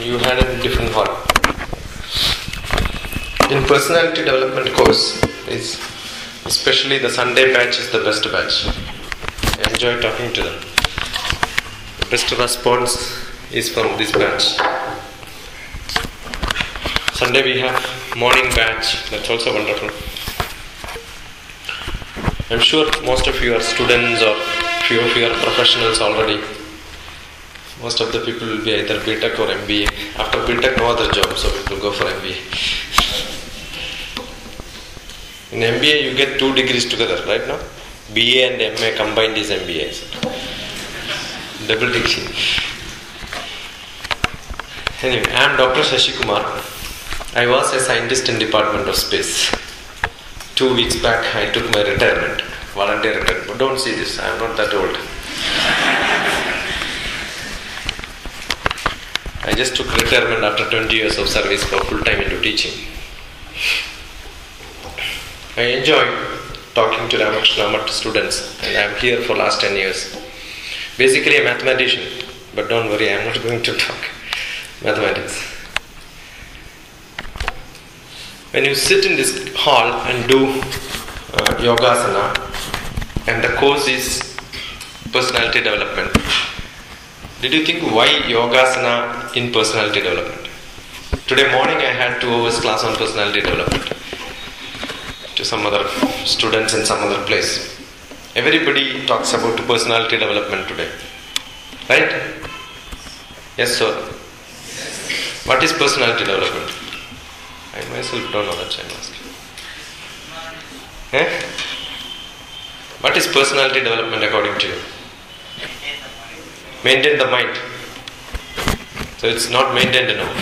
you had a different hall. In personality development course, especially the Sunday batch is the best batch. I enjoy talking to them. The best response is from this batch. Sunday we have morning batch, that's also wonderful. I'm sure most of you are students or few of you are professionals already. Most of the people will be either BTech or MBA. After BTech, no other job, so people go for MBA. In MBA, you get 2 degrees together, right now? BA and MA combined is MBA. Double degree. Anyway, I am Dr. Shashi Kumar. I was a scientist in Department of Space. 2 weeks back, I took my retirement, volunteer retirement. But don't see this, I am not that old. I just took retirement after 20 years of service for full time into teaching. I enjoy talking to Ramakrishna students, and I am here for last 10 years. Basically a mathematician, but don't worry, I am not going to talk mathematics. When you sit in this hall and do yogasana, and the course is personality development, did you think why yogasana in personality development? Today morning I had 2 hours class on personality development to some other students in some other place. Everybody talks about personality development today, right? Yes, sir. What is personality development? I myself don't know that, I'm asking. What is personality development according to you? Maintain the mind. So it's not maintained now.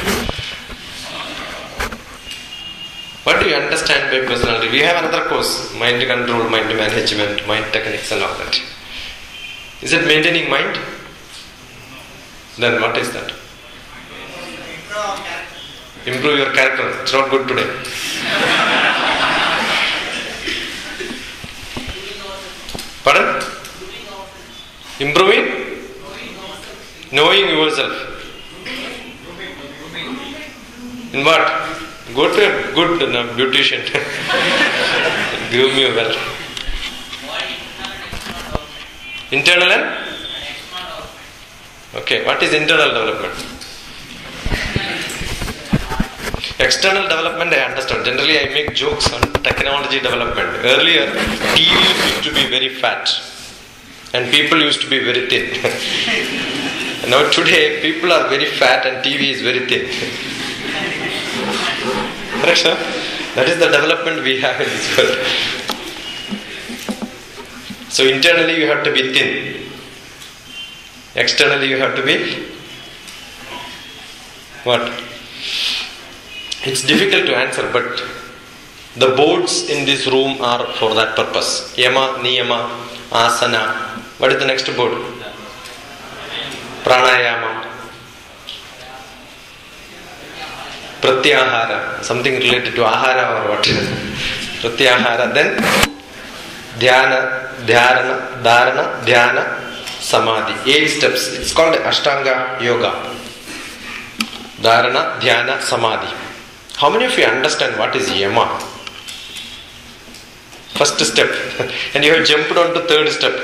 What do you understand by personality? We have another course, mind control, mind management, mind techniques and all that. Is it maintaining mind? Then what is that? Improve your character. It's not good today. Pardon? Improving? Knowing yourself. In what? Go to a good beautician. Groom you well. Internal and? Okay, what is internal development? External development I understand. Generally I make jokes on technology development. Earlier, TV used to be very fat and people used to be very thin. Now today, people are very fat and TV is very thin. Correct, sir? That is the development we have in this world. So internally you have to be thin. Externally you have to be what? It's difficult to answer, but the boards in this room are for that purpose. Yama, Niyama, Asana. What is the next board? Pranayama. Pratyahara. Something related to ahara or what? Pratyahara. Then Dhyana, Dhyarana, Dharana, Dhyana, Samadhi. 8 steps. It's called Ashtanga Yoga. Dharana, Dhyana, Samadhi. How many of you understand what is Yama? First step. And you have jumped on to 3rd step.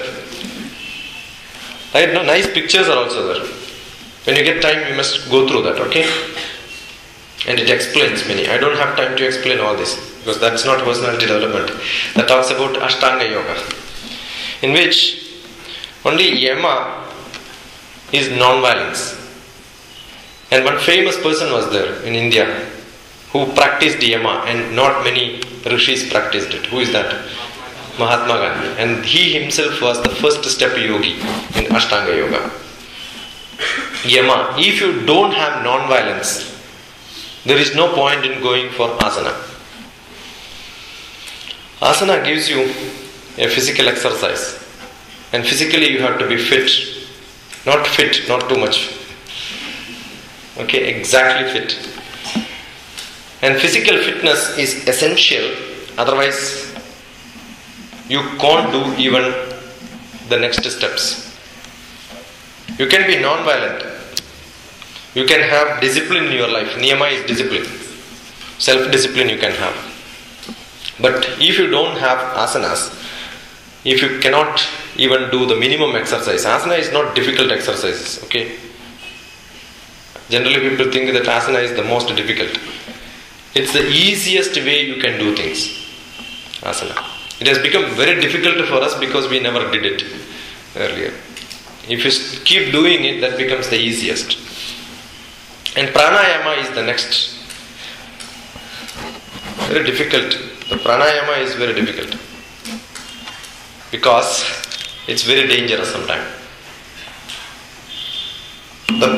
Right? No, nice pictures are also there. When you get time, you must go through that, okay? And it explains many. I don't have time to explain all this because that's not personality development. That talks about Ashtanga Yoga, in which only Yama is non-violence. And one famous person was there in India who practiced Yama, and not many rishis practiced it. Who is that? Mahatma Gandhi. And he himself was the first step yogi in Ashtanga Yoga. Yama. If you don't have non-violence, there is no point in going for asana. Asana gives you a physical exercise. And physically you have to be fit. Not fit, not too much. Okay, exactly fit. And physical fitness is essential, otherwise you can't do even the next steps. You can be non-violent, You can have discipline in your life. Niyama is discipline. Self-discipline you can have. But if you don't have asanas, if you cannot even do the minimum exercise, asana is not difficult exercises, okay? Generally people think that asana is the most difficult. It's the easiest way you can do things. Asana. It has become very difficult for us because we never did it earlier. If you keep doing it, that becomes the easiest. And pranayama is the next. Very difficult. The pranayama is very difficult. Because it's very dangerous sometimes. The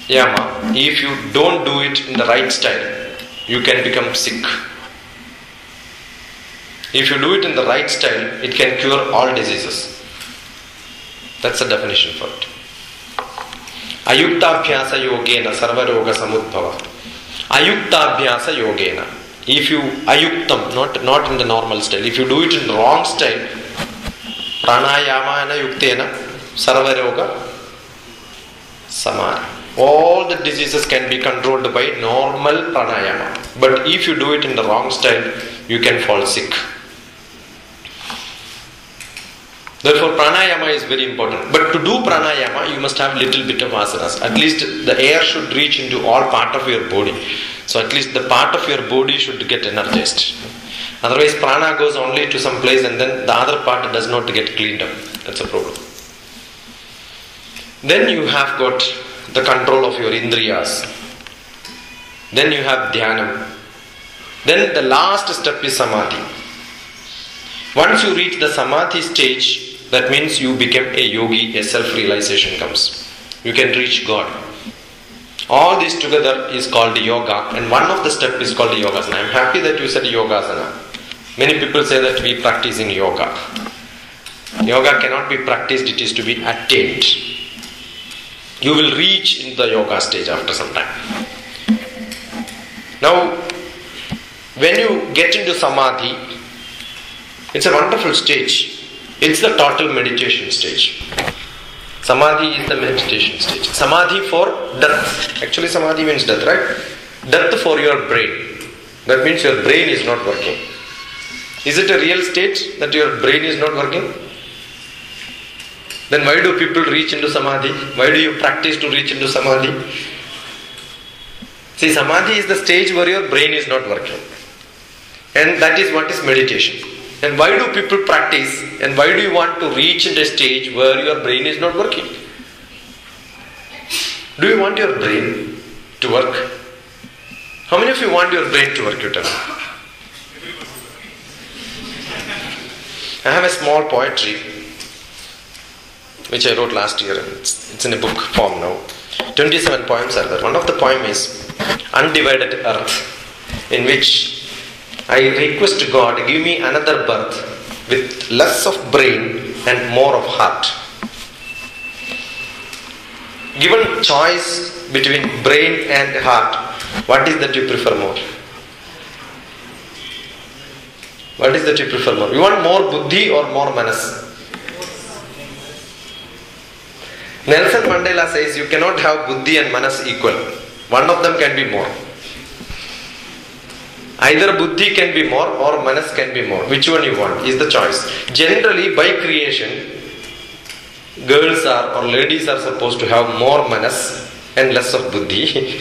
pranayama, if you don't do it in the right style, you can become sick. If you do it in the right style, it can cure all diseases. That's the definition for it. Ayuktabhyasa yogena sarvaroga samudbhava. Ayuktabhyasa yogena. If you ayuktam, not in the normal style, if you do it in the wrong style, pranayamana yuktena sarvaroga samana. All the diseases can be controlled by normal pranayama. But if you do it in the wrong style, you can fall sick. Therefore, pranayama is very important. But to do pranayama, you must have little bit of asanas. At least the air should reach into all part of your body. So at least the part of your body should get energized. Otherwise, prana goes only to some place and then the other part does not get cleaned up. That's a problem. Then you have got the control of your indriyas. Then you have dhyanam. Then the last step is samadhi. Once you reach the samadhi stage, that means you become a yogi, a self-realization comes. You can reach God. All this together is called yoga, and one of the steps is called yogasana. I am happy that you said yogasana. Many people say that we are practicing yoga. Yoga cannot be practiced, it is to be attained. You will reach in the yoga stage after some time. Now, when you get into samadhi, it's a wonderful stage. It's the total meditation stage. Samadhi is the meditation stage. Samadhi for death. Actually, samadhi means death, right? Death for your brain. That means your brain is not working. Is it a real state that your brain is not working? Then why do people reach into samadhi? Why do you practice to reach into samadhi? See, samadhi is the stage where your brain is not working. And that is what is meditation. And why do people practice? And why do you want to reach into a stage where your brain is not working? Do you want your brain to work? How many of you want your brain to work? You tell me. I have a small poetry which I wrote last year. It's in a book form now. 27 poems are there. One of the poem is Undivided Earth, in which I request God, give me another birth with less of brain and more of heart. Given choice between brain and heart, what is that you prefer more? What is that you prefer more? You want more buddhi or more manas? Nelson Mandela says you cannot have buddhi and manas equal. One of them can be more. Either buddhi can be more or manas can be more. Which one you want is the choice. Generally, by creation, girls are or ladies are supposed to have more manas and less of buddhi.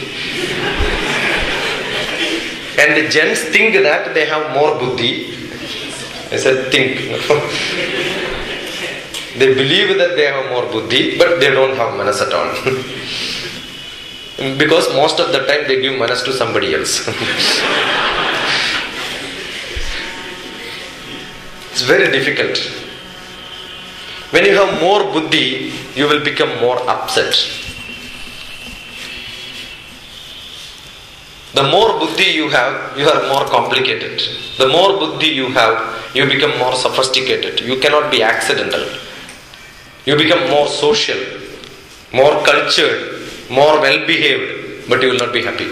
And the gents think that they have more buddhi. I said think. They believe that they have more buddhi, but they don't have manas at all. Because most of the time they give manas to somebody else. It's very difficult. When you have more buddhi, you will become more upset. The more buddhi you have, you are more complicated. The more buddhi you have, you become more sophisticated. You cannot be accidental. You become more social, more cultured, more well-behaved, but you will not be happy.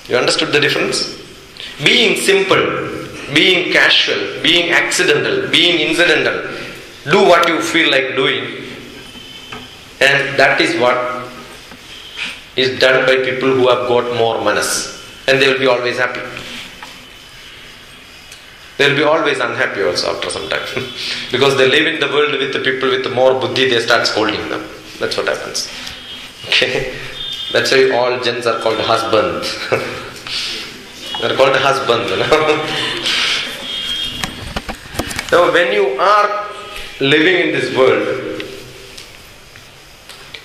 You understood the difference? Being simple, being casual, being accidental, being incidental, do what you feel like doing, And that is what is done by people who have got more manas. And they will be always happy. They will be always unhappy also after some time. Because they live in the world with the people with more buddhi, they start scolding them. That's what happens. Okay? That's why all gens are called husband. They are called husband. Now when you are living in this world,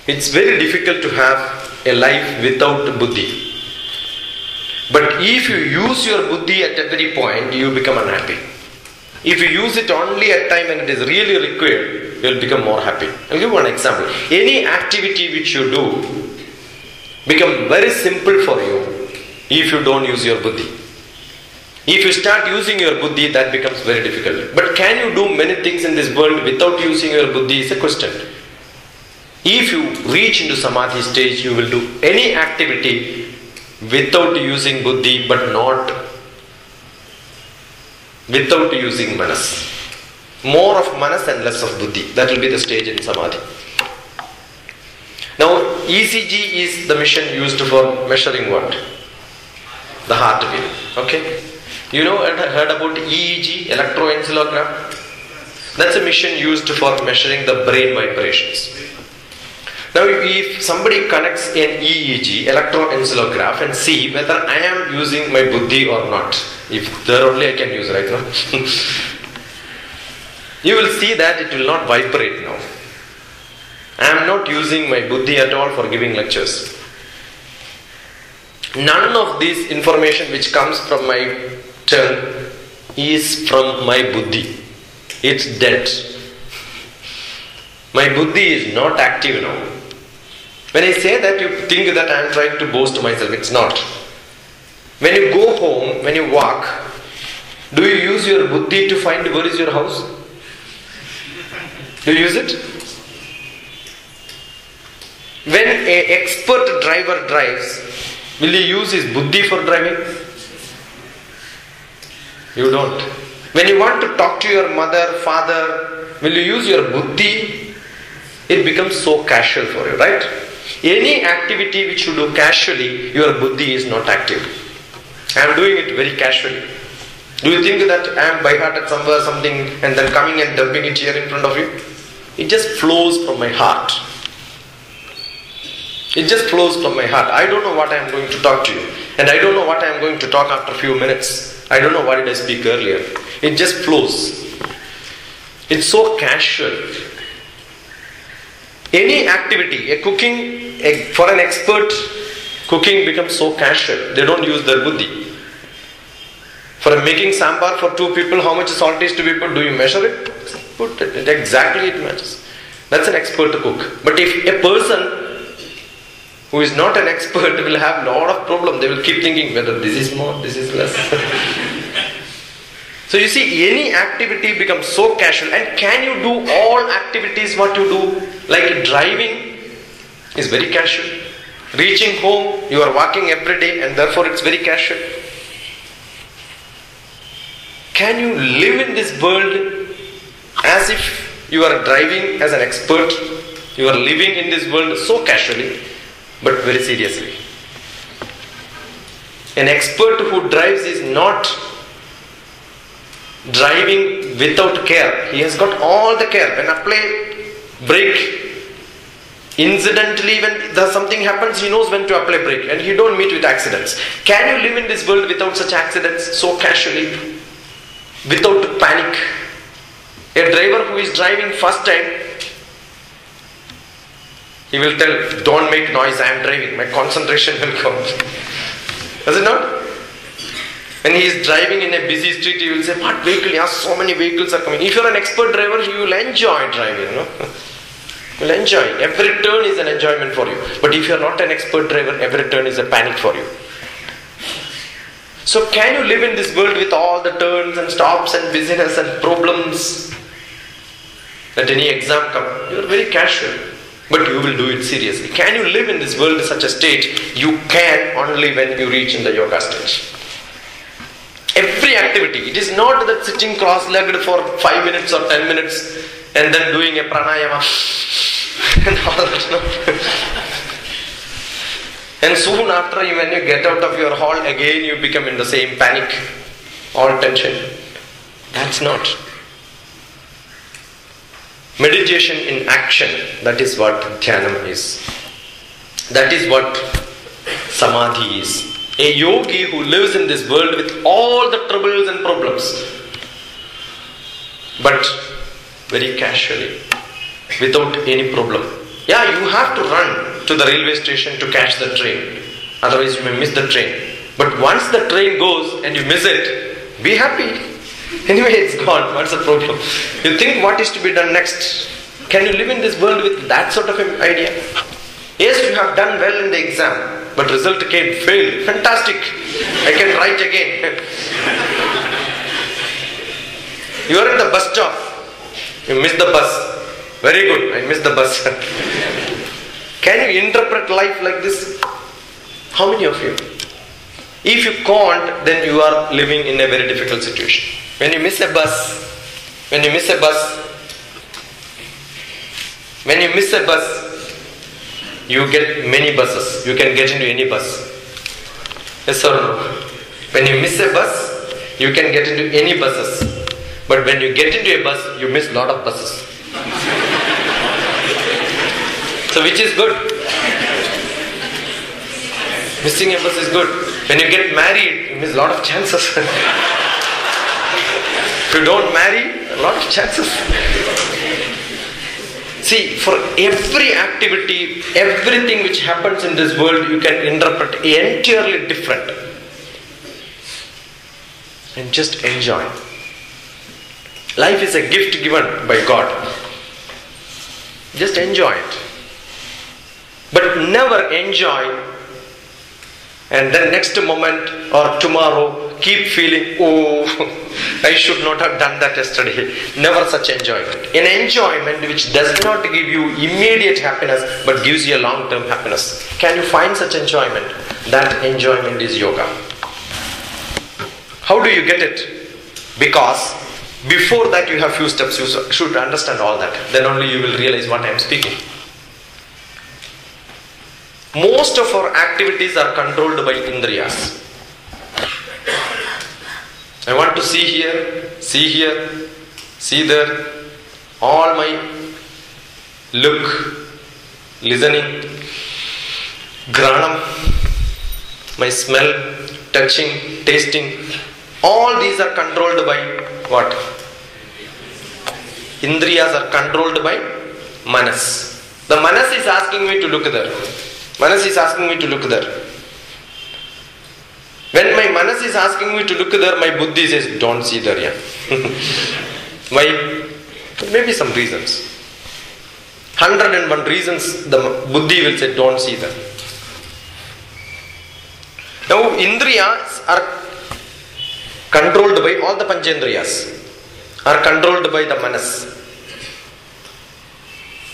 it's very difficult to have a life without buddhi. But if you use your buddhi at every point, you become unhappy. If you use it only at time when it is really required, you will become more happy. I'll give one example. Any activity which you do become very simple for you if you don't use your buddhi. If you start using your buddhi, that becomes very difficult. But can you do many things in this world without using your buddhi is a question. If you reach into samadhi stage, you will do any activity without using buddhi, but not without using manas. More of manas and less of buddhi. That will be the stage in samadhi. Now, ECG is the machine used for measuring what? The heartbeat. Okay? You know, heard about EEG, electroencephalogram? That's a machine used for measuring the brain vibrations. Now, if somebody connects an EEG, electroencephalograph, and see whether I am using my buddhi or not, if there only I can use right now, you will see that it will not vibrate now. I am not using my buddhi at all for giving lectures. None of this information which comes from my tongue is from my buddhi. It's dead. My buddhi is not active now. When I say that, you think that I am trying to boast myself. It's not. When you go home, when you walk, do you use your buddhi to find where is your house? Do you use it? When an expert driver drives, will he use his buddhi for driving? You don't. When you want to talk to your mother, father, will you use your buddhi? It becomes so casual for you, right? Any activity which you do casually, your buddhi is not active. I am doing it very casually. Do you think that I am by heart at somewhere something and then coming and dumping it here in front of you? It just flows from my heart. It just flows from my heart. I don't know what I am going to talk to you. And I don't know what I am going to talk after a few minutes. I don't know what did I speak earlier. It just flows. It's so casual. Any activity, for an expert, cooking becomes so casual. They don't use their buddhi. For making sambar for 2 people, how much salt is to be put? Do you measure it? Put it. Exactly it matches. That's an expert to cook. But if a person who is not an expert will have a lot of problems, they will keep thinking whether this is more, this is less. So you see, any activity becomes so casual. And can you do all activities what you do? Like driving is very casual. Reaching home, you are walking every day and therefore it's very casual. Can you live in this world as if you are driving as an expert? You are living in this world so casually, but very seriously. An expert who drives is not driving without care. He has got all the care. When apply brake, incidentally when something happens, he knows when to apply brake and he don't meet with accidents. Can you live in this world without such accidents so casually? Without panic? A driver who is driving first time, he will tell, don't make noise, I am driving, my concentration will come. Does it not? When he is driving in a busy street, he will say, what vehicle? Yeah, so many vehicles are coming. If you are an expert driver, you will enjoy driving. You will enjoy. Every turn is an enjoyment for you. But if you are not an expert driver, every turn is a panic for you. So can you live in this world with all the turns and stops and busyness and problems? Let any exam come, you are very casual. But you will do it seriously. Can you live in this world in such a state? You can only when you reach in the yoga stage. Every activity. It is not that sitting cross-legged for 5 minutes or 10 minutes and then doing a pranayama and all that. And soon after, when you get out of your hall, again you become in the same panic, all tension. That's not. Meditation in action, that is what Dhyanam is. That is what Samadhi is. A yogi who lives in this world with all the troubles and problems, but very casually, without any problem. Yeah, you have to run to the railway station to catch the train. Otherwise you may miss the train. But once the train goes and you miss it, be happy. Anyway, it's gone. What's the problem? You think what is to be done next? Can you live in this world with that sort of an idea? Yes, you have done well in the exam, but result came failed. Fantastic. I can write again. You are in the bus stop. You missed the bus. Very good. I missed the bus. Can you interpret life like this? How many of you? If you can't, then you are living in a very difficult situation. When you miss a bus, you get many buses. You can get into any bus. Yes or no? When you miss a bus, you can get into any buses. But when you get into a bus, you miss a lot of buses. So which is good? Missing a bus is good. When you get married, you miss a lot of chances. If you don't marry, a lot of chances. See, for every activity, everything which happens in this world, you can interpret entirely different. And just enjoy. Life is a gift given by God. Just enjoy it. But never enjoy and then next moment or tomorrow keep feeling, oh, I should not have done that yesterday. Never such enjoyment. An enjoyment which does not give you immediate happiness but gives you a long-term happiness. Can you find such enjoyment? That enjoyment is yoga. How do you get it? Because before that you have few steps. You should understand all that. Then only you will realize what I am speaking. Most of our activities are controlled by indriyas. I want to see here, see there. All my look, listening, granam, my smell, touching, tasting, all these are controlled by what? Indriyas are controlled by manas. The manas is asking me to look there. Manas is asking me to look there. When my manas is asking me to look there, my buddhi says, don't see there, yeah. Why? Maybe some reasons. 101 reasons the buddhi will say, don't see there. Now, indriyas are controlled by all the panchendriyas, are controlled by the manas.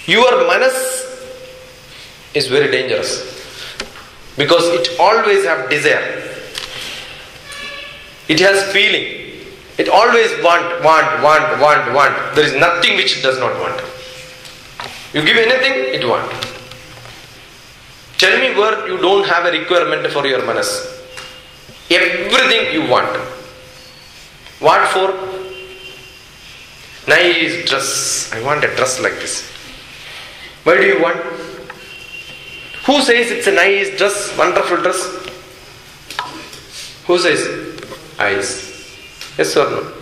Your manas is very dangerous because it always have desire. It has feeling. It always want. There is nothing which it does not want. You give anything, it want. Tell me where you don't have a requirement for your manas. Everything you want. What for? Nice dress. I want a dress like this. Why do you want? Who says it's a nice dress, wonderful dress? Who says? Eyes. Yes or no?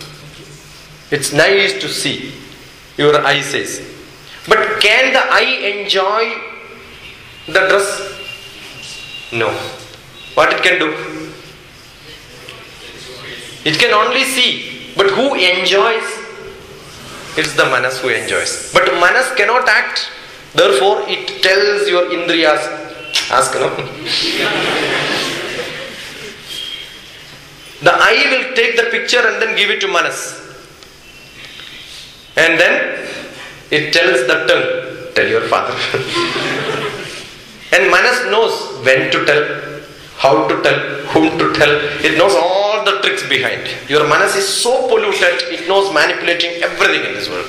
It's nice to see. Your eye says. But can the eye enjoy the dress? No. What it can do? It can only see. But who enjoys? It's the manas who enjoys. But manas cannot act. Therefore, it tells your indriyas, ask no. The eye will take the picture and then give it to manas. And then it tells the tongue, tell your father. And manas knows when to tell, how to tell, whom to tell. It knows all the tricks behind. Your manas is so polluted, it knows manipulating everything in this world.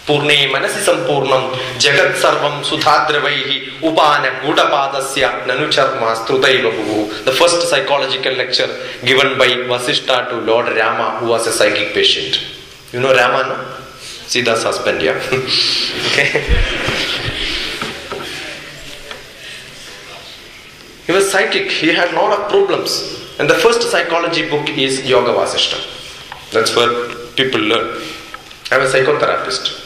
Purne manasi sampurnam jagat sarvam sudhadravaihi upana gudapadasya nanucharma strutaiva bhuvu. The first psychological lecture given by Vasishta to Lord Rama, who was a psychic patient. You know Rama, no? Sita's husband, yeah? Okay. He was psychic, he had a lot of problems. And the first psychology book is Yoga Vasishta. That's where people learn. I'm a psychotherapist.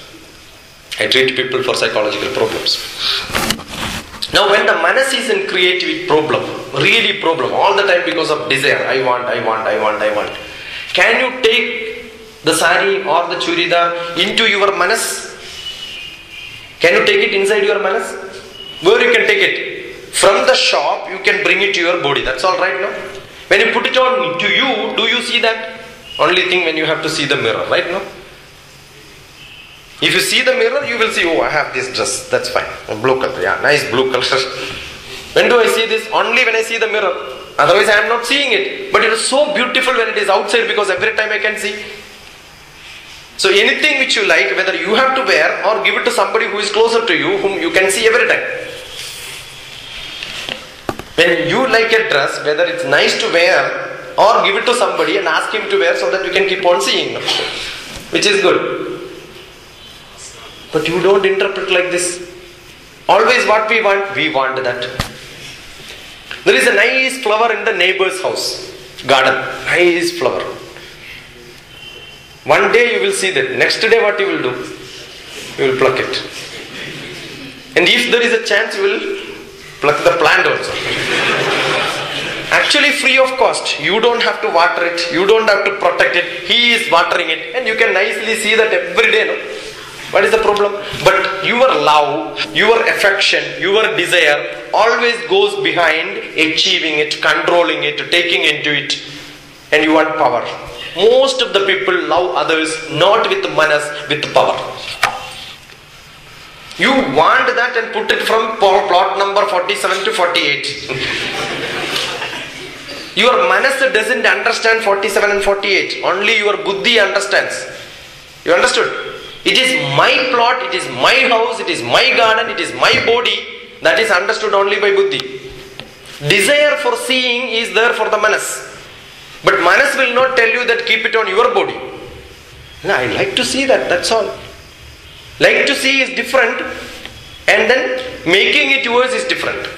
I treat people for psychological problems. Now when the manas is in creative problem, really problem, all the time because of desire, I want. Can you take the sari or the churidar into your manas? Can you take it inside your manas? Where you can take it? From the shop, you can bring it to your body. That's all right, no? When you put it on to you, do you see that? Only thing when you have to see the mirror, right, no? If you see the mirror, you will see, oh, I have this dress, that's fine. Blue color, yeah, nice blue color. When do I see this? Only when I see the mirror. Otherwise, I am not seeing it. But it is so beautiful when it is outside because every time I can see. So anything which you like, whether you have to wear or give it to somebody who is closer to you, whom you can see every time. When you like a dress, whether it's nice to wear or give it to somebody and ask him to wear so that you can keep on seeing, which is good. But you don't interpret like this. Always what we want that. There is a nice flower in the neighbor's house, garden, nice flower. One day you will see that. Next day what you will do? You will pluck it. And if there is a chance, you will pluck the plant also. Actually free of cost. You don't have to water it. You don't have to protect it. He is watering it. And you can nicely see that every day. No? What is the problem? But your love, your affection, your desire always goes behind achieving it, controlling it, taking into it. And you want power. Most of the people love others not with manas, with power. You want that and put it from plot number 47 to 48. Your manas doesn't understand 47 and 48. Only your buddhi understands. You understood? It is my plot, it is my house, it is my garden, it is my body. That is understood only by buddhi. Desire for seeing is there for the manas. But manas will not tell you that keep it on your body. No, I like to see that, that's all. Like to see is different, and then making it yours is different.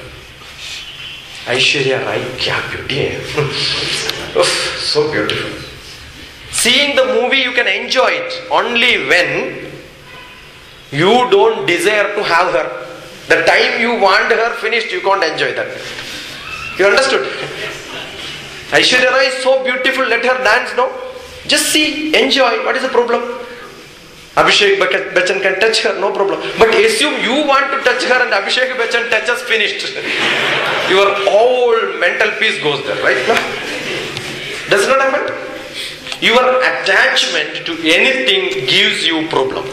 Aishwarya Rai, kya beauty hai. So beautiful. Seeing the movie you can enjoy it only when you don't desire to have her. The time you want her finished, you can't enjoy that. You understood? Aishwarya Rai is so beautiful, let her dance, no? Just see, enjoy, what is the problem? Abhishek Bachchan can touch her, no problem. But assume you want to touch her and Abhishek Bachchan touches, finished. Your whole mental peace goes there, right? No? Does not happen? Your attachment to anything gives you problem.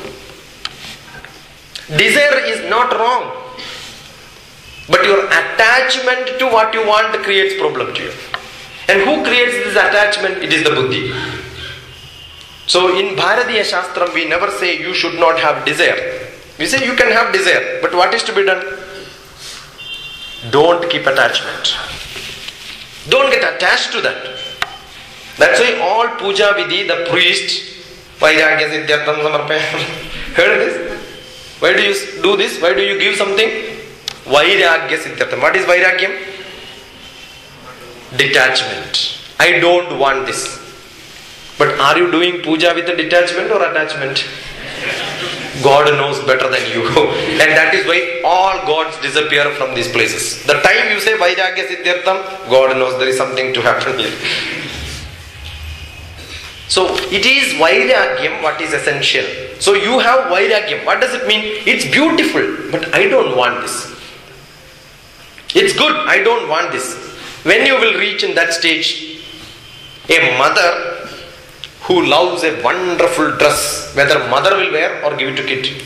Desire is not wrong. But your attachment to what you want creates problem to you. And who creates this attachment? It is the buddhi. So in Bharatiya Shastram we never say you should not have desire. We say you can have desire. But what is to be done? Don't keep attachment. Don't get attached to that. That's why all puja vidhi, the priest, Vairagya Siddhyartham Samarpayam. Heard this? Why do you do this? Why do you give something? Vairagya Siddhyartham. What is Vairagyam? Detachment. I don't want this. But are you doing puja with a detachment or attachment? God knows better than you. And that is why all gods disappear from these places. The time you say Vairagya Siddhyartham, God knows there is something to happen here. So it is Vairagyam what is essential. So you have Vairagyam. What does it mean? It's beautiful, but I don't want this. It's good, I don't want this. When you will reach in that stage, a mother who loves a wonderful dress, whether mother will wear or give it to kid.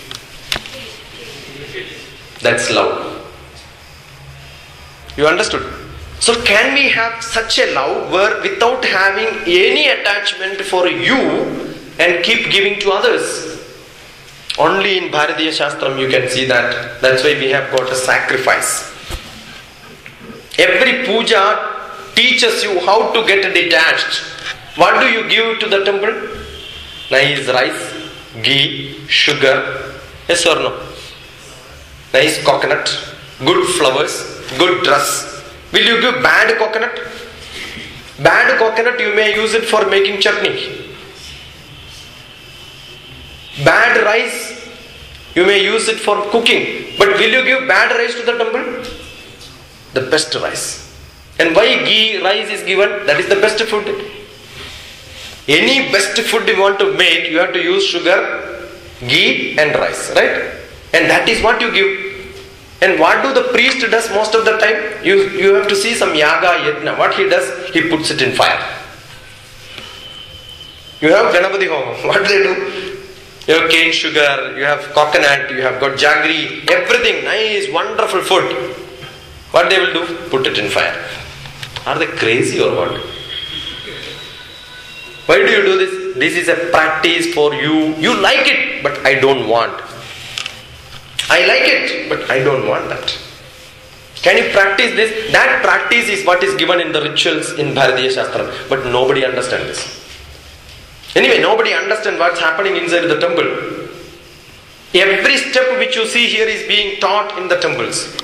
That's love. You understood? So can we have such a love where without having any attachment for you and keep giving to others? Only in Bharatiya Shastram you can see that. That's why we have got a sacrifice. Every puja teaches you how to get detached. What do you give to the temple? Nice rice, ghee, sugar. Yes or no? Nice coconut, good flowers, good dress. Will you give bad coconut? Bad coconut you may use it for making chutney. Bad rice you may use it for cooking. But will you give bad rice to the temple? The best rice. And why ghee rice is given? That is the best food. Any best food you want to make, you have to use sugar, ghee and rice, right? And that is what you give. And what do the priest does most of the time? You have to see some yaga, yajna. What he does? He puts it in fire. You have Ganapati Homa. What do they do? You have cane sugar, you have coconut, you have got jaggery, everything, nice, wonderful food. What they will do? Put it in fire. Are they crazy or what? Why do you do this? This is a practice for you. You like it, but I don't want. I like it, but I don't want that. Can you practice this? That practice is what is given in the rituals in Bharatiya Shastra. But nobody understands this. Anyway, nobody understands what's happening inside the temple. Every step which you see here is being taught in the temples.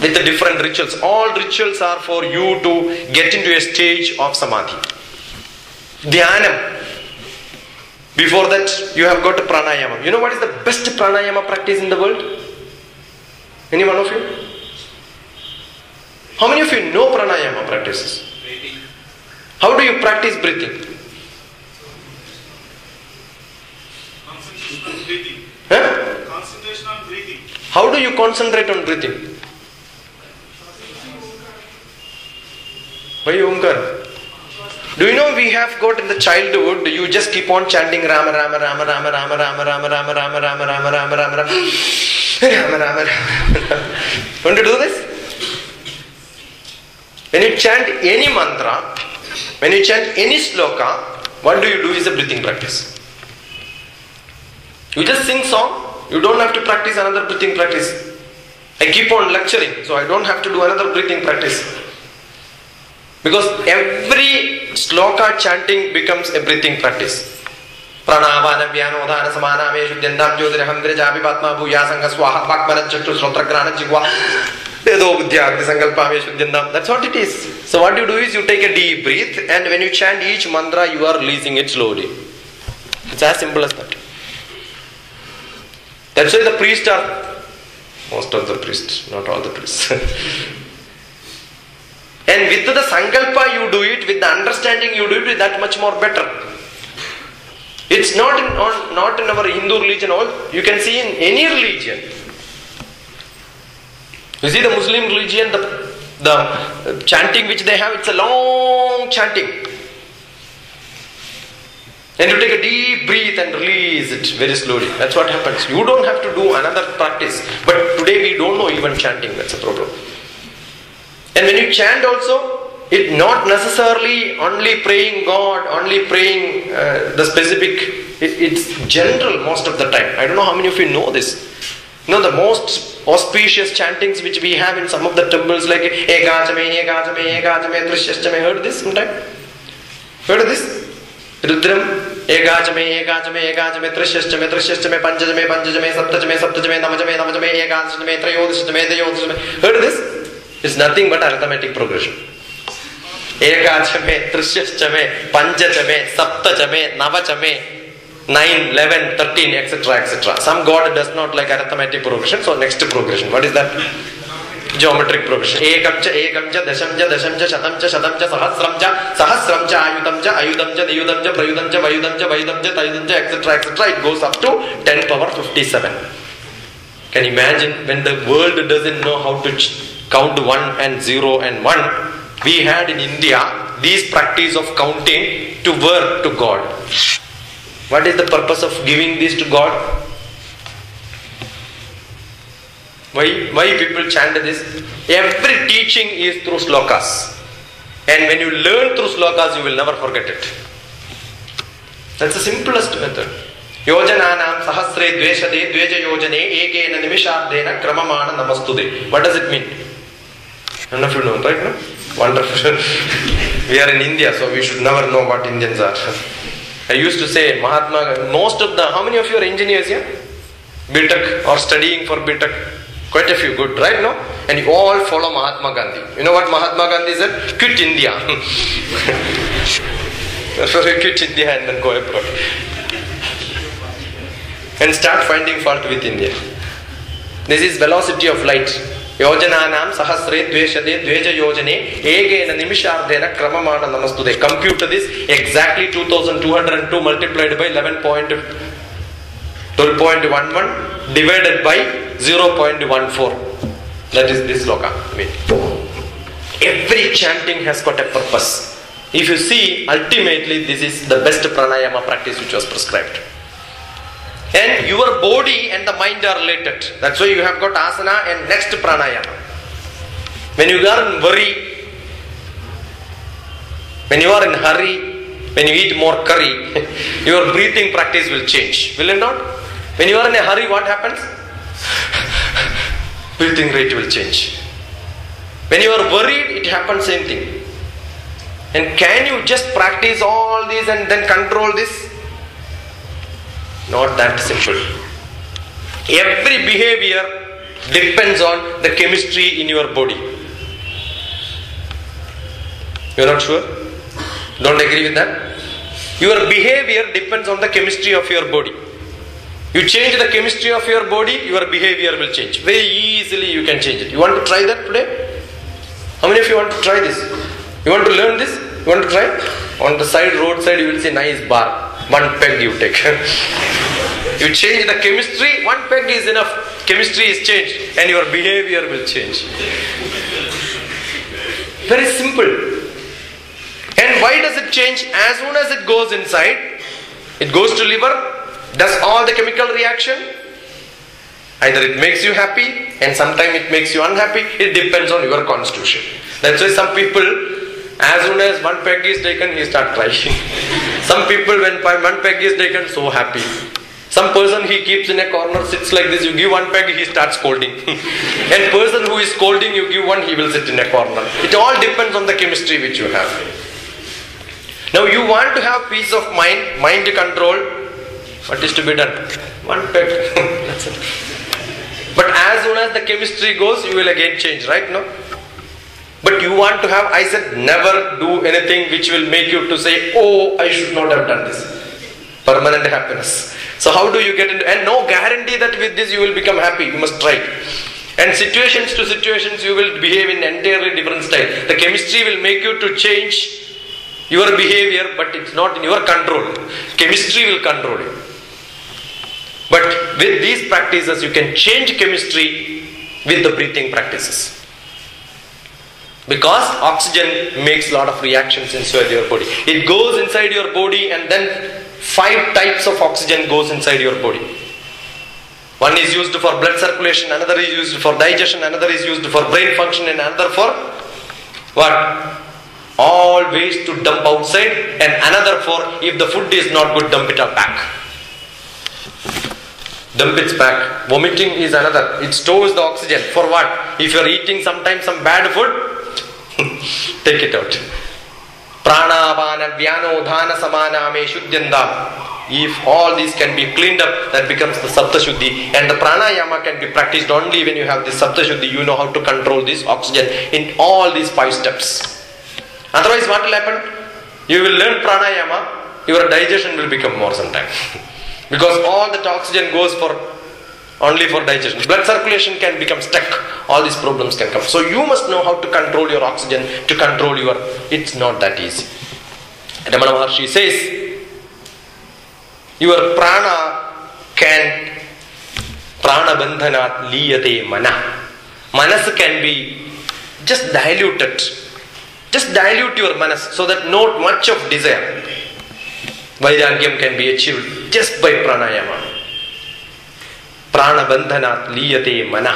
With the different rituals. All rituals are for you to get into a stage of samadhi. Dhyanam. Before that, you have got pranayama. You know what is the best pranayama practice in the world? Any one of you? How many of you know pranayama practices? Breathing. How do you practice breathing? Concentration on breathing. Huh? Concentration on breathing. How do you concentrate on breathing? Why Omkar? Do you know we have got in the childhood, you just keep on chanting Rama Rama Rama Rama Rama Rama Rama Rama Rama Rama Rama Rama Rama Rama Rama Rama. Want to do this? When you chant any mantra, when you chant any sloka, what do you do is a breathing practice. You just sing song, you don't have to practice another breathing practice. I keep on lecturing, so I don't have to do another breathing practice. Because every sloka chanting becomes a breathing practice. Pranavana Vyanodhana Samana Meshudyandam Jyotiraham Grijabi Patma Bhuya Sangha Swaha Vakmana Chaktu Shrotragrana Jigwa Vedo Buddhya Sankalpa Meshudyandam. That's what it is. So what you do is you take a deep breath, and when you chant each mantra you are releasing it slowly. It's as simple as that. That's why the priests are, most of the priests, not all the priests. And with the sankalpa you do it, with the understanding you do it, that much more better. It's not in our Hindu religion all. You can see in any religion. You see the Muslim religion, the chanting which they have, it's a long chanting. And you take a deep breath and release it very slowly. That's what happens. You don't have to do another practice. But today we don't know even chanting. That's a problem. And when you chant also, it's not necessarily only praying God, only praying the specific. It's general most of the time. I don't know how many of you know this. You know the most auspicious chantings which we have in some of the temples, like Ekachame, Ekachame, Ekachame, Trishyashchame. Heard this sometime? Heard of this? Rudram, Ekachame, Ekachame, Ekachame, Trishyashchame, Trishyashchame, Panchajame, Panchajame, Saptajame, Saptajame, Namajame, Namajame, Ekachame, Trayodhishchame, Trayodhishchame. Heard of this? It's nothing but arithmetic progression. Ekachame, Trishyashchame, Panchachame, Saptachame, Navachame, 9, 11, 13, etc., etc. Some God does not like arithmetic progression, so next progression. What is that? Geometric progression. Ekamcha, ekamcha, dashamcha, dashamcha, shatamcha, shatamcha, sahasramcha, sahasramcha, ayudamcha, ayudamcha, niyudamcha, prayudamcha, vayudamcha, vayudamcha, tayudamcha, etc., etc. It goes up to 10 power 57. Can you imagine when the world doesn't know how to count 1 and 0 and 1? We had in India this practice of counting to work to God. What is the purpose of giving this to God? Why people chant this? Every teaching is through slokas. And when you learn through slokas, you will never forget it. That's the simplest method. Yojananam sahasre dveshade dveja yojane ekena nimishardena kramamana namastude. What does it mean? None of you know, right? No? Wonderful. We are in India, so we should never know what Indians are. I used to say, Mahatma, how many of you are engineers here? BTech or studying for BTech? Quite a few, good, right? No? And you all follow Mahatma Gandhi. You know what Mahatma Gandhi said? Quit India. So we quit India and then go abroad. And start finding fault with India. This is velocity of light. Yojananam sahasre dveshade dveja yojane egena nimishardena kramamana namastude. Compute this exactly 2202 multiplied by 12.11 divided by 0.14. That is this loka. Every chanting has got a purpose. If you see, ultimately this is the best pranayama practice which was prescribed. And your body and the mind are related. That's why you have got asana and next pranayama. When you are in worry, when you are in hurry, when you eat more curry, your breathing practice will change. Will it not? When you are in a hurry, what happens? Breathing rate will change. When you are worried, it happens same thing. And can you just practice all these and then control this? Not that simple. Every behavior depends on the chemistry in your body. You are not sure? Don't agree with that? Your behavior depends on the chemistry of your body. You change the chemistry of your body, your behavior will change. Very easily you can change it. You want to try that today? How many of you want to try this? You want to learn this? You want to try? On the roadside you will see nice bar. One peg you take. You change the chemistry, one peg is enough. Chemistry is changed and your behavior will change. Very simple. And why does it change? As soon as it goes inside, it goes to liver, does all the chemical reaction. Either it makes you happy and sometimes it makes you unhappy. It depends on your constitution. That's why some people, as soon as one peg is taken, he start crying. Some people, when one peg is taken, so happy. Some person he keeps in a corner, sits like this, you give one peg, he starts scolding. And person who is scolding, you give one, he will sit in a corner. It all depends on the chemistry which you have. Now you want to have peace of mind, mind control. What is to be done? One peg. That's it. But as soon as the chemistry goes, you will again change, right? No? But you want to have, I said, never do anything which will make you to say, oh, I should not have done this. Permanent happiness. So how do you get into, and no guarantee that with this you will become happy. You must try. And situations to situations you will behave in entirely different style. The chemistry will make you to change your behavior, but it's not in your control. Chemistry will control you. But with these practices you can change chemistry with the breathing practices. Because oxygen makes a lot of reactions inside your body. It goes inside your body and then 5 types of oxygen goes inside your body. One is used for blood circulation, another is used for digestion, another is used for brain function, and another for what? All waste to dump outside, and another for if the food is not good, dump it back. Dump it back. Vomiting is another. It stores the oxygen. For what? If you are eating sometimes some bad food, take it out. Prana, Apana, Vyano, Dhana, Samana, Me, Shuddhyanda. If all these can be cleaned up, that becomes the Sapta Shuddhi. And the pranayama can be practiced only when you have this Sapta Shuddhi. You know how to control this oxygen in all these 5 steps. Otherwise, what will happen? You will learn pranayama, your digestion will become more sometime. Because all that oxygen goes for only for digestion. Blood circulation can become stuck. All these problems can come. So you must know how to control your oxygen, to control your... It's not that easy. Ramana Maharshi says, your prana can... Prana bandhanat liyate mana. Manas can be just diluted. Just dilute your manas so that not much of desire. Vairagyam can be achieved just by pranayama. Prana bandhanat liyate mana.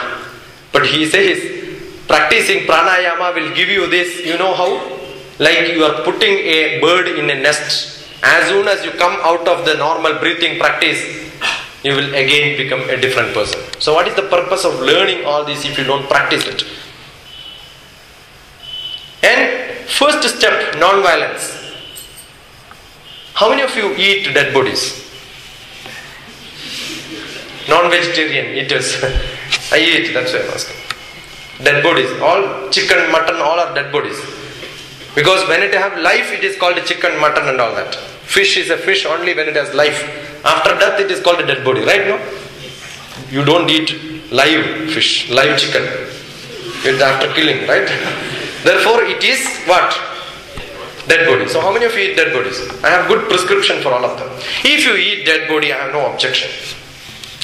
But he says, practicing pranayama will give you this, you know how? Like you are putting a bird in a nest As soon as you come out of the normal breathing practice, you will again become a different person. So what is the purpose of learning all this if you don't practice it? And first step, non-violence. How many of you eat dead bodies? Non-vegetarian eaters. I eat, that's why I'm asking. Dead bodies, all chicken, mutton, all are dead bodies. Because when it have life, it is called chicken, mutton and all that. Fish is a fish only when it has life. After death, it is called a dead body, right? No? You don't eat live fish, live chicken. You eat after killing, right? Therefore, it is what? Dead body. So how many of you eat dead bodies? I have good prescription for all of them. If you eat dead body, I have no objection.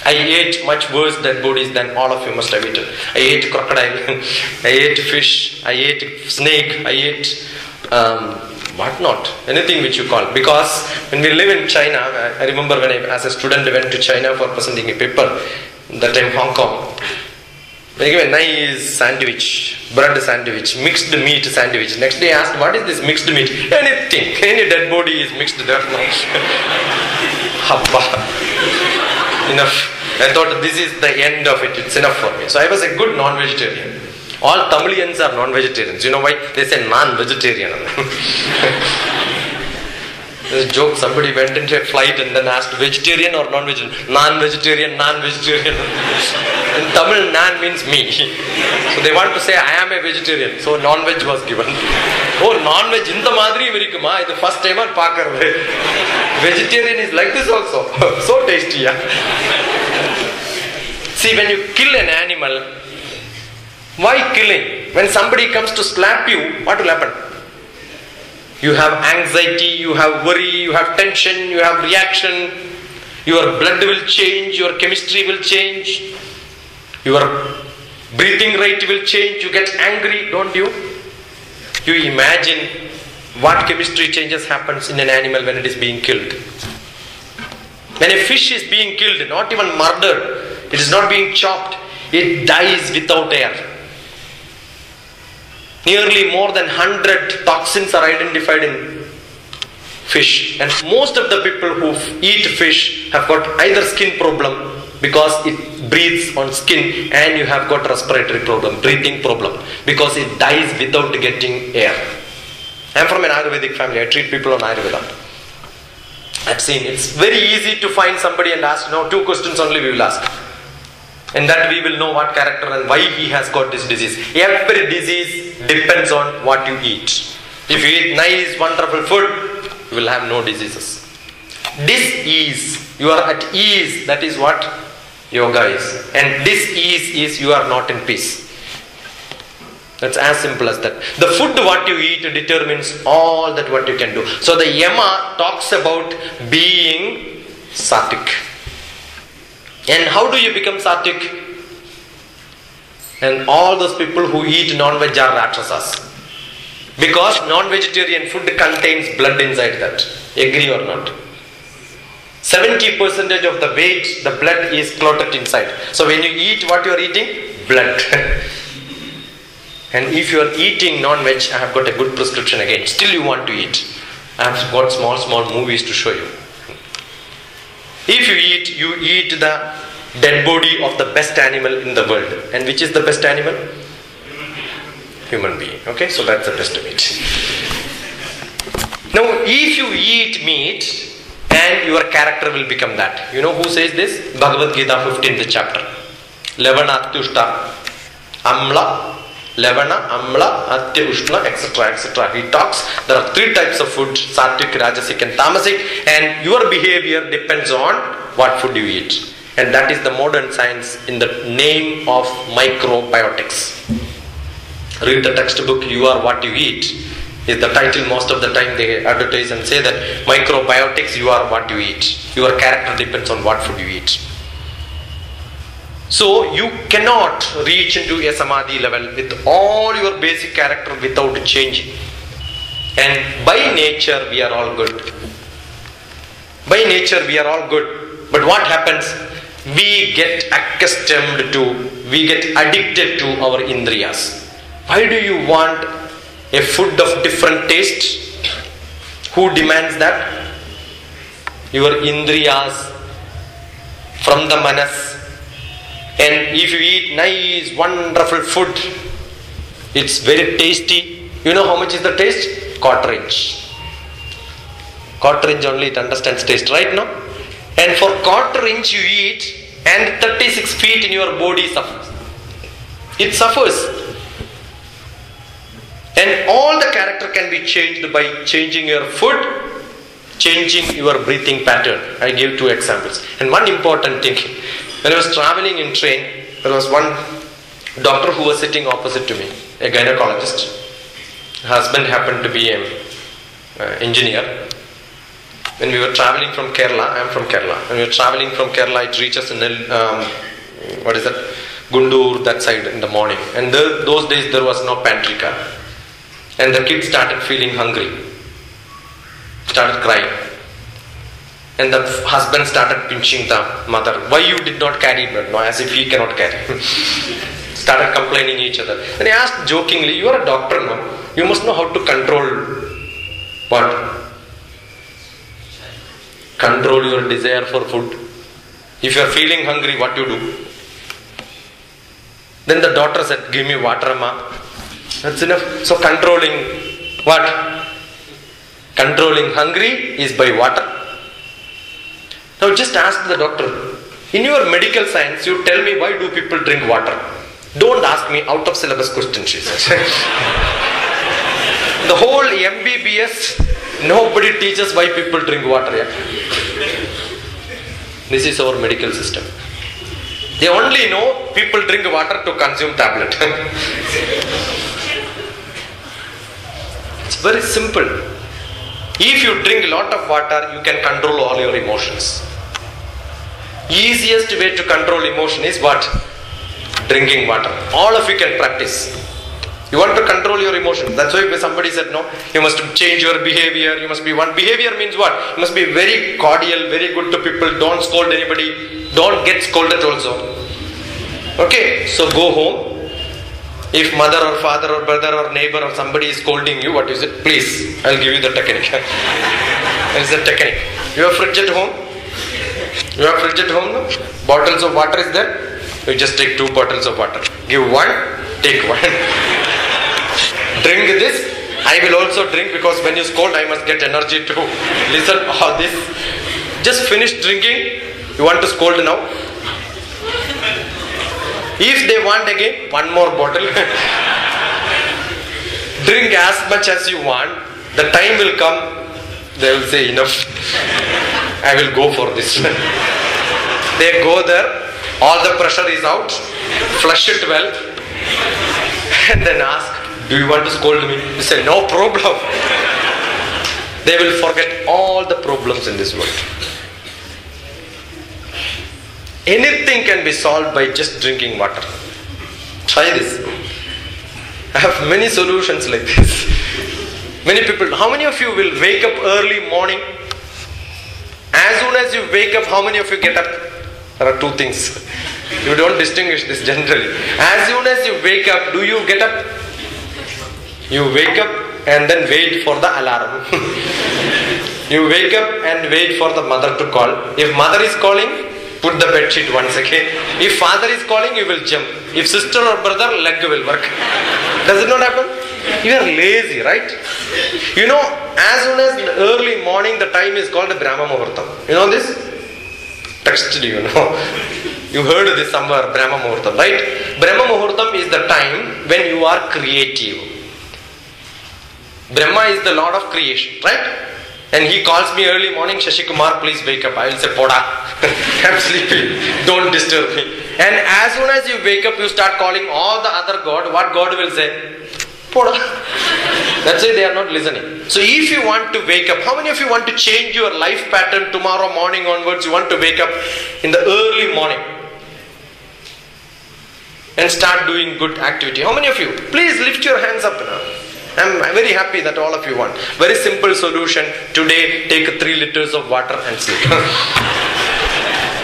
I ate much worse dead bodies than all of you must have eaten. I ate crocodile, I ate fish, I ate snake, I ate what not, anything which you call. Because when we live in China, I remember when I as a student went to China for presenting a paper, that time Hong Kong. They gave a nice sandwich, bread sandwich, mixed meat sandwich. Next day I asked, what is this mixed meat? Anything, any dead body is mixed there. Enough. I thought this is the end of it, it's enough for me. So I was a good non-vegetarian. All Tamilians are non-vegetarians. You know why? They say non-vegetarian. There's a joke, somebody went into a flight and then asked vegetarian or non-vegetarian? Non-vegetarian, non-vegetarian. In Tamil, nan means me. So they want to say I am a vegetarian. So non-veg was given. Oh, non-veg inda madri virikuma, the first time I paakaravu. Vegetarian is like this also. So tasty, yeah. See, when you kill an animal, why killing? When somebody comes to slap you, what will happen? You have anxiety, you have worry, you have tension, you have reaction. Your blood will change, your chemistry will change, your breathing rate will change, you get angry, don't you? You imagine what chemistry changes happens in an animal when it is being killed. When a fish is being killed, not even murdered, it is not being chopped, it dies without air. Nearly more than 100 toxins are identified in fish, and most of the people who eat fish have got either skin problem because it breathes on skin, and you have got respiratory problem, breathing problem, because it dies without getting air. I am from an Ayurvedic family. I treat people on Ayurveda. I've seen it's very easy to find somebody and ask, no, 2 questions only we will ask. And that we will know what character and why he has got this disease. Every disease depends on what you eat. If you eat nice, wonderful food, you will have no diseases. Dis-ease, you are at ease, that is what yoga is. And dis-ease is you are not in peace. That's as simple as that. The food what you eat determines all that what you can do. So the Yama talks about being sattvic. And how do you become sattvic? And all those people who eat non-veg are rakshasas. Because non-vegetarian food contains blood inside that. Agree or not? 70% of the weight, the blood is clotted inside. So when you eat, what you are eating? Blood. And if you are eating non-veg, I have got a good prescription again. Still you want to eat. I have got small movies to show you. If you eat the dead body of the best animal in the world. And which is the best animal? Human being. Okay, so that's the best meat. Now, if you eat meat, and your character will become that. You know who says this? Bhagavad Gita 15th chapter. Levana, Atyushta, Amla, Levana, Amla, Atya, Ushna, etc. etc. He talks, there are 3 types of food, Sattvic, Rajasic and Tamasic, and your behavior depends on what food you eat. And that is the modern science in the name of microbiotics. Read the textbook, You Are What You Eat is the title. Most of the time they advertise and say that microbiotics, you are what you eat. Your character depends on what food you eat. So you cannot reach into a samadhi level with all your basic character without changing. And by nature we are all good. By nature we are all good. But what happens? We get accustomed to, we get addicted to our indriyas. Why do you want a food of different taste? Who demands that? your indriyas, from the manas. And if you eat nice, wonderful food, it's very tasty. You know how much is the taste? Quarter inch. Quarter inch only it understands taste, right now? And for quarter inch you eat, and 36 feet in your body suffers. It suffers. And all the character can be changed by changing your food, changing your breathing pattern. I give 2 examples. And one important thing, when I was traveling in train, there was one doctor who was sitting opposite to me, a gynecologist. Her husband happened to be an engineer. When we were traveling from Kerala, I am from Kerala. When we were traveling from Kerala, it reaches in Gundur, that side in the morning. And those days there was no pantry car. And the kid started feeling hungry. Started crying. And the husband started pinching the mother. Why you did not carry blood? No, as if he cannot carry. Started complaining each other. And I asked jokingly, you are a doctor now. You must know how to control what? Control your desire for food. If you are feeling hungry, what you do? Then the daughter said, give me water, ma. That's enough. So controlling what? Controlling hungry is by water. Now just ask the doctor. In your medical science, you tell me why do people drink water? Don't ask me out of syllabus questions, she says. The whole MBBS, nobody teaches why people drink water. Yeah? This is our medical system. They only know people drink water to consume tablet. It's very simple. If you drink a lot of water, you can control all your emotions. Easiest way to control emotion is what? Drinking water. All of you can practice. You want to control your emotions. That's why somebody said, no, you must change your behavior. You must be one. Behavior means what? You must be very cordial, very good to people. Don't scold anybody. Don't get scolded also. Okay, so go home. If mother or father or brother or neighbor or somebody is scolding you, what is it? Please, I'll give you the technique. There is a technique. You have fridge at home? You have fridge at home? No? Bottles of water is there? You just take 2 bottles of water. Give one, take one. Drink this. I will also drink because when you scold, I must get energy to listen all this. Just finish drinking. You want to scold now? If they want again, 1 more bottle. Drink as much as you want. The time will come, they will say enough. I will go for this. They go there, all the pressure is out, flush it well, and then ask, do you want to scold me? You say, no problem. They will forget all the problems in this world. Anything can be solved by just drinking water. Try this. I have many solutions like this. Many people, how many of you will wake up early morning? As soon as you wake up, how many of you get up? There are 2 things. You don't distinguish this generally. As soon as you wake up, do you get up? You wake up and then wait for the alarm. You wake up and wait for the mother to call. If mother is calling, put the bed sheet once again. If father is calling, you will jump. If sister or brother, leg will work. Does it not happen? You are lazy, right? You know, as soon as the early morning, the time is called Brahma Muhurtam. You know this? Texted you know. You heard this somewhere, Brahma Muhurtam, right? Brahma Muhurtam is the time when you are creative. Brahma is the Lord of creation, right? And he calls me early morning, Shashi Kumar, please wake up. I will say, Poda, I'm sleeping. Don't disturb me. And as soon as you wake up, you start calling all the other God. What God will say? Poda. That's why they are not listening. So if you want to wake up, how many of you want to change your life pattern tomorrow morning onwards? You want to wake up in the early morning and start doing good activity. How many of you? Please lift your hands up now. I'm very happy that all of you want. Very simple solution. Today, take 3 liters of water and sleep.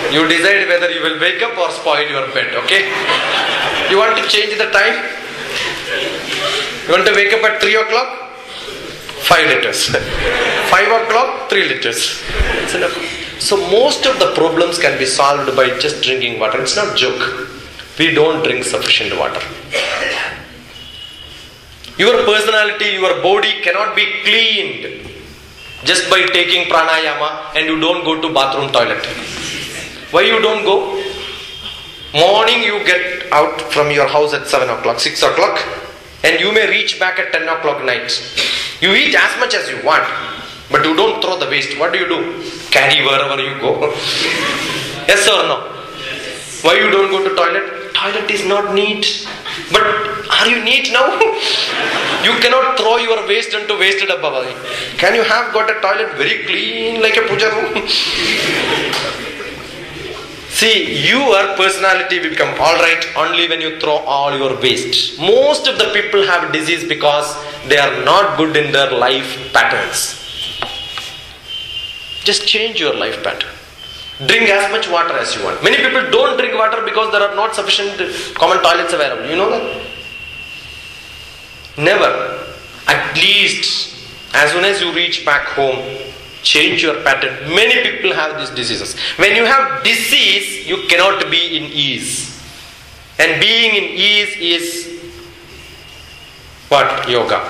You decide whether you will wake up or spoil your bed, okay? You want to change the time? You want to wake up at 3 o'clock? 5 liters. 5 o'clock, 3 liters. It's enough. So most of the problems can be solved by just drinking water. It's not joke. We don't drink sufficient water. Your personality, your body cannot be cleaned just by taking pranayama and you don't go to bathroom toilet. Why you don't go? Morning you get out from your house at 7 o'clock, 6 o'clock and you may reach back at 10 o'clock night. You eat as much as you want, but you don't throw the waste. What do? Carry wherever you go. Yes or no? Why you don't go to toilet? Toilet is not neat. But are you neat now? You cannot throw your waste into waste dabba. Can you have got a toilet very clean like a puja room? See, your personality will become alright only when you throw all your waste. Most of the people have disease because they are not good in their life patterns. Just change your life pattern. Drink as much water as you want. Many people don't drink water because there are not sufficient common toilets available. You know that? Never. At least, as soon as you reach back home, change your pattern. Many people have these diseases. When you have disease, you cannot be in ease. And being in ease is what? Yoga.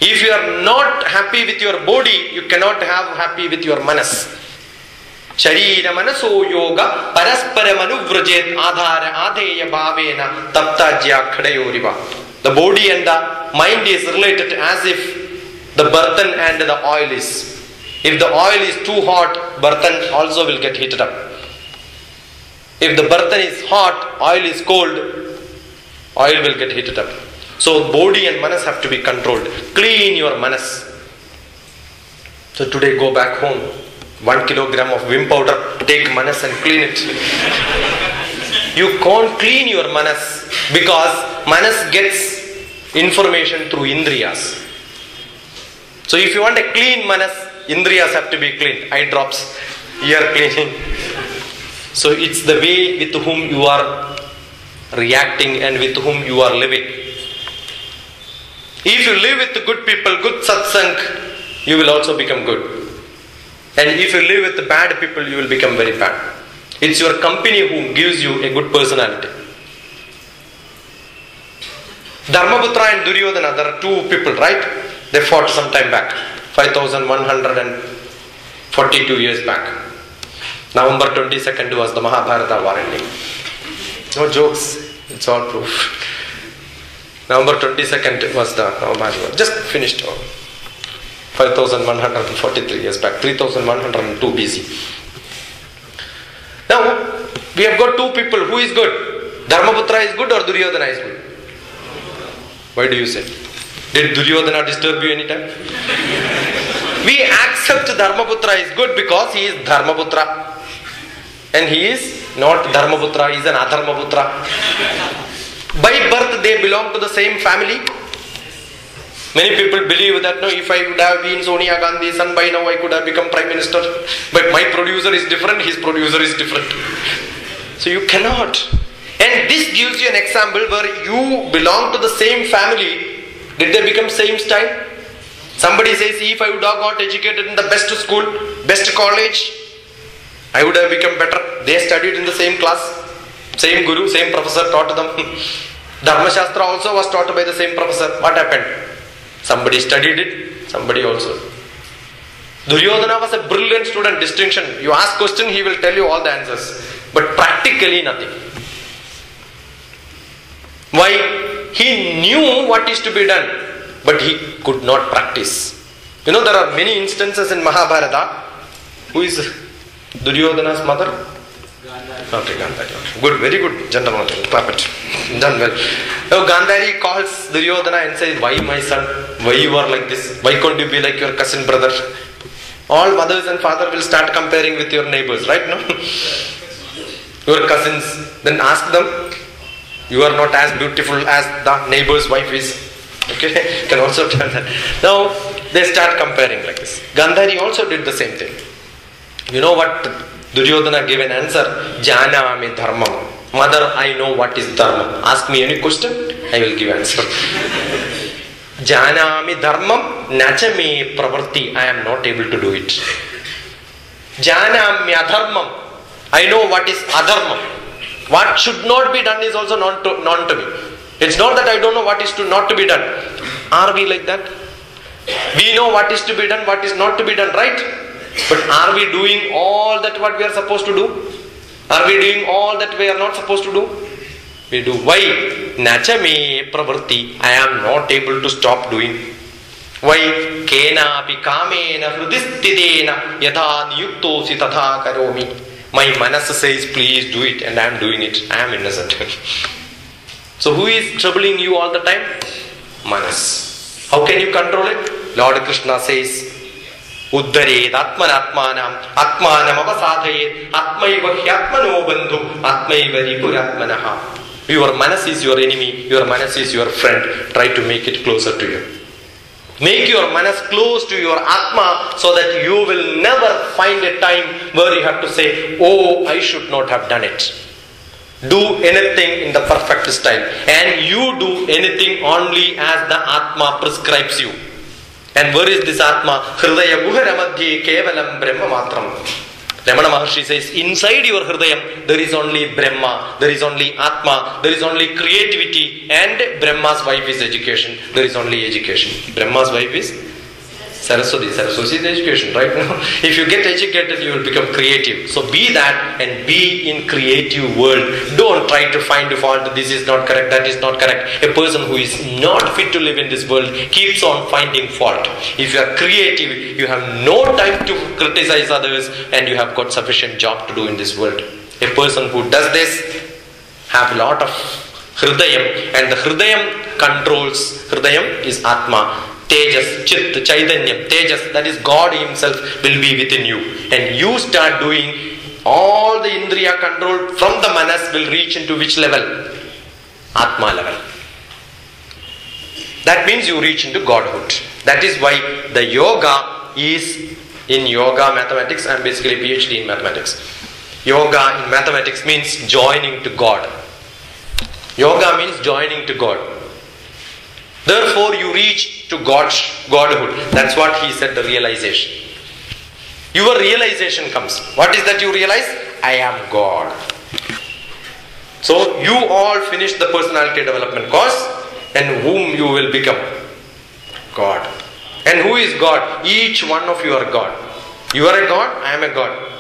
If you are not happy with your body, you cannot have happy with your manas. Sharira manaso yoga paraspara manuvrajet adhara adheya bhavena taptajya khadayoriva. The body and the mind is related as if the burden and the oil is. If the oil is too hot, burden also will get heated up. If the burden is hot, oil is cold, oil will get heated up. So body and manas have to be controlled. Clean your manas. So today go back home. 1 kilogram of Vim powder, take manas and clean it. You can't clean your manas because manas gets information through indriyas. So if you want a clean manas, indriyas have to be cleaned. Eye drops, ear cleaning. So it's the way with whom you are reacting and with whom you are living. If you live with good people, good satsang, you will also become good. And if you live with bad people, you will become very bad. It's your company who gives you a good personality. Dharmaputra and Duryodhana, there are two people, right? They fought some time back. 5,142 years back. November 22nd was the Mahabharata war ending. No jokes, it's all proof. November 22nd was the Mahabharata. Just finished. 5,143 years back. 3,102 BC. Now, we have got two people. Who is good? Dharmaputra is good or Duryodhana is good? Why do you say? Did Duryodhana disturb you anytime? We accept Dharmaputra is good because he is Dharmaputra. And he is not Dharmaputra, he is an Adharmaputra. By birth they belong to the same family. Many people believe that no, if I would have been Sonia Gandhi's son, by now I could have become Prime Minister. But my producer is different, his producer is different. So you cannot. And this gives you an example where you belong to the same family. Did they become same style? Somebody says, if I would have got educated in the best school, best college, I would have become better. They studied in the same class. Same guru, same professor taught them. Dharma Shastra also was taught by the same professor. What happened? Somebody studied it, somebody also. Duryodhana was a brilliant student, distinction. You ask question, he will tell you all the answers. But practically nothing. Why? He knew what is to be done, but he could not practice. You know, there are many instances in Mahabharata. Who is Duryodhana's mother? Okay, Gandhari. Good, very good. Gentleman, clap it. Done well. Now Gandhari calls Duryodhana and says, why my son? Why you are like this? Why can't you be like your cousin brother? All mothers and father will start comparing with your neighbors, right? No? Your cousins. Then ask them, you are not as beautiful as the neighbor's wife is. Okay? Can also tell that. Now they start comparing like this. Gandhari also did the same thing. You know what? Duryodhana gave an answer. Janami dharmam. Mother, I know what is dharma. Ask me any question, I will give answer. Janami dharmam nachame pravarti, I am not able to do it. Janami adharmam, I know what is adharmam. What should not be done is also known to me. It's not that I don't know what is not to be done. Are we like that? We know what is to be done, what is not to be done, right? But are we doing all that what we are supposed to do? Are we doing all that we are not supposed to do? We do. Why? Nachame pravarti, I am not able to stop doing. Why? Kena api kamena hrudistidena yatha niyuktosi tatha karomi. My manas says, please do it, and I am doing it. I am innocent. So who is troubling you all the time? Manas. How can you control it? Lord Krishna says, Uddared atmanatmanam atmanam avasadhayed atmaiva hyatmano bandhu atmaiva ripuratmanaha. Your manas is your enemy, your manas is your friend. Try to make it closer to you. Make your manas close to your Atma so that you will never find a time where you have to say, oh, I should not have done it. Do anything in the perfect style. And you do anything only as the Atma prescribes you. And where is this Atma? Hridaya guhara madhye kevalam brahma matram. Ramana Maharshi says, inside your Hridayam, there is only Brahma, there is only Atma, there is only creativity, and Brahma's wife is education. There is only education. Brahma's wife is Saraswati. Saraswati is education, right? If you get educated, you will become creative. So be that and be in creative world. Don't try to find a fault. This is not correct, that is not correct. A person who is not fit to live in this world keeps on finding fault. If you are creative, you have no time to criticize others, and you have got sufficient job to do in this world. A person who does this have a lot of Hridayam, and the Hridayam controls. Hridayam is Atma. Tejas, Chit, Chaitanyam, Tejas, that is God Himself will be within you. And you start doing all the Indriya control from the Manas will reach into which level? Atma level. That means you reach into Godhood. That is why the yoga is in yoga mathematics. I am basically PhD in mathematics. Yoga in mathematics means joining to God. Yoga means joining to God. Therefore, you reach to Godhood. That's what he said, the realization. Your realization comes. What is that you realize? I am God. So, you all finish the personality development course, and whom you will become? God. And who is God? Each one of you are God. You are a God, I am a God.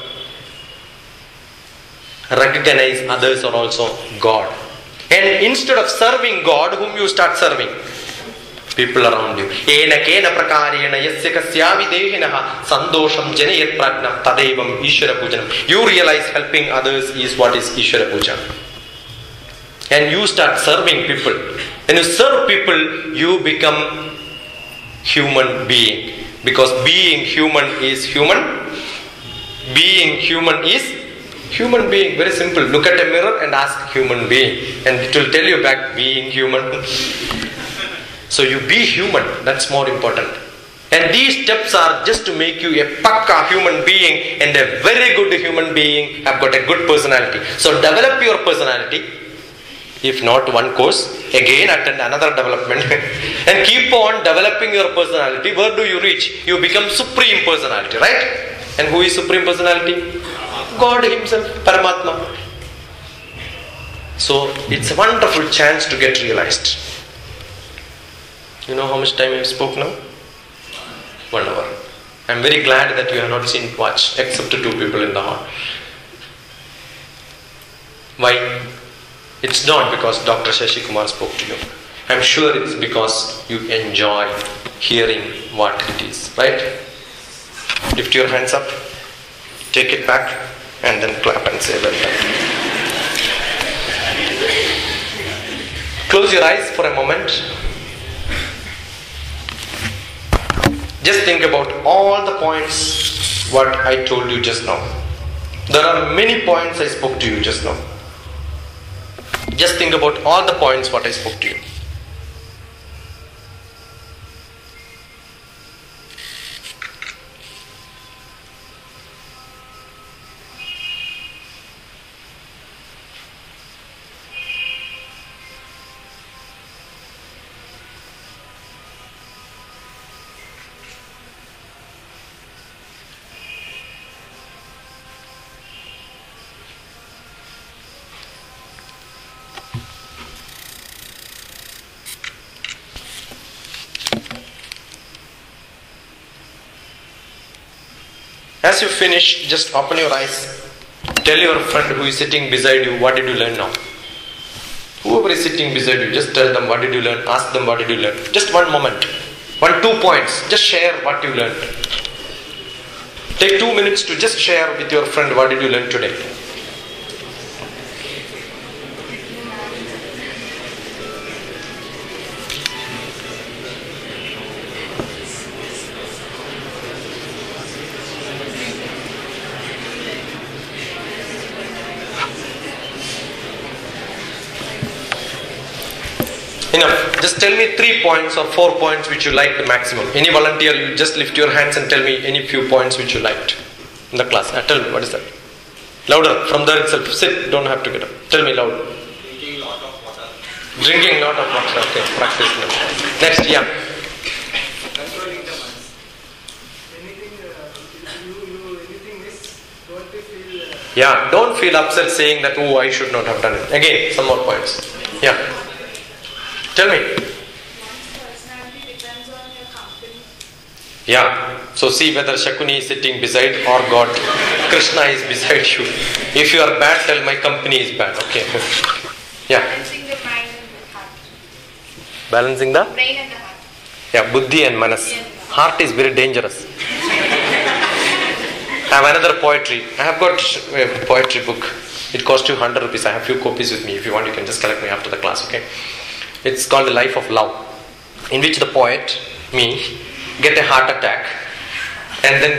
Recognize others are also God. And instead of serving God, whom you start serving? People around you. Ena kena prakarena yasya kasyavi dehinaha sandosham janayat pragnam tadevam Ishvara pujanam. You realize helping others is what is Ishvara puja. And you start serving people. When you serve people, you become human being. Because being human is human. Being human is human being. Very simple. Look at a mirror and ask human being. And it will tell you back being human. So you be human. That's more important. And these steps are just to make you a pakka human being and a very good human being. Have got a good personality. So develop your personality. If not one course, again attend another development. And keep on developing your personality. Where do you reach? You become supreme personality, right? And who is supreme personality? God Himself, Paramatma. So it's a wonderful chance to get realized. You know how much time I spoke now? 1 hour. I am very glad that you have not seen watch except 2 people in the hall. Why? It's not because Dr. Shashi Kumar spoke to you. I am sure it's because you enjoy hearing what it is. Right? Lift your hands up. Take it back. And then clap and say well done. Close your eyes for a moment. Just think about all the points what I told you just now. There are many points I spoke to you just now. Just think about all the points what I spoke to you. As you finish, just open your eyes. Tell your friend who is sitting beside you, what did you learn now? Whoever is sitting beside you, just tell them what did you learn. Ask them what did you learn. Just one moment. 2 points. Just share what you learned. Take 2 minutes to just share with your friend what did you learn today. Enough. Just tell me 3 points or 4 points which you liked the maximum. Any volunteer, you just lift your hands and tell me any few points which you liked in the class. Tell me, what is that? Louder, from there itself. Sit, don't have to get up. Tell me loud. Drinking lot of water. Drinking lot of water. Okay, practice now. Next, yeah. Controlling the minds. Anything anything miss, don't you feel... Yeah, don't feel upset saying that, oh, I should not have done it. Again, some more points. Yeah. Tell me. One's personality depends on your company. Yeah. So see whether Shakuni is sitting beside or God. Krishna is beside you. If you are bad, tell my company is bad. Okay. Yeah. Balancing the mind and the heart. Balancing the? Brain and the heart. Yeah, buddhi and manas. Yes. Heart is very dangerous. I have another poetry. I have got a poetry book. It costs you 100 rupees. I have few copies with me. If you want, you can just collect me after the class, okay? It's called The Life of Love, in which the poet, me, get a heart attack and then go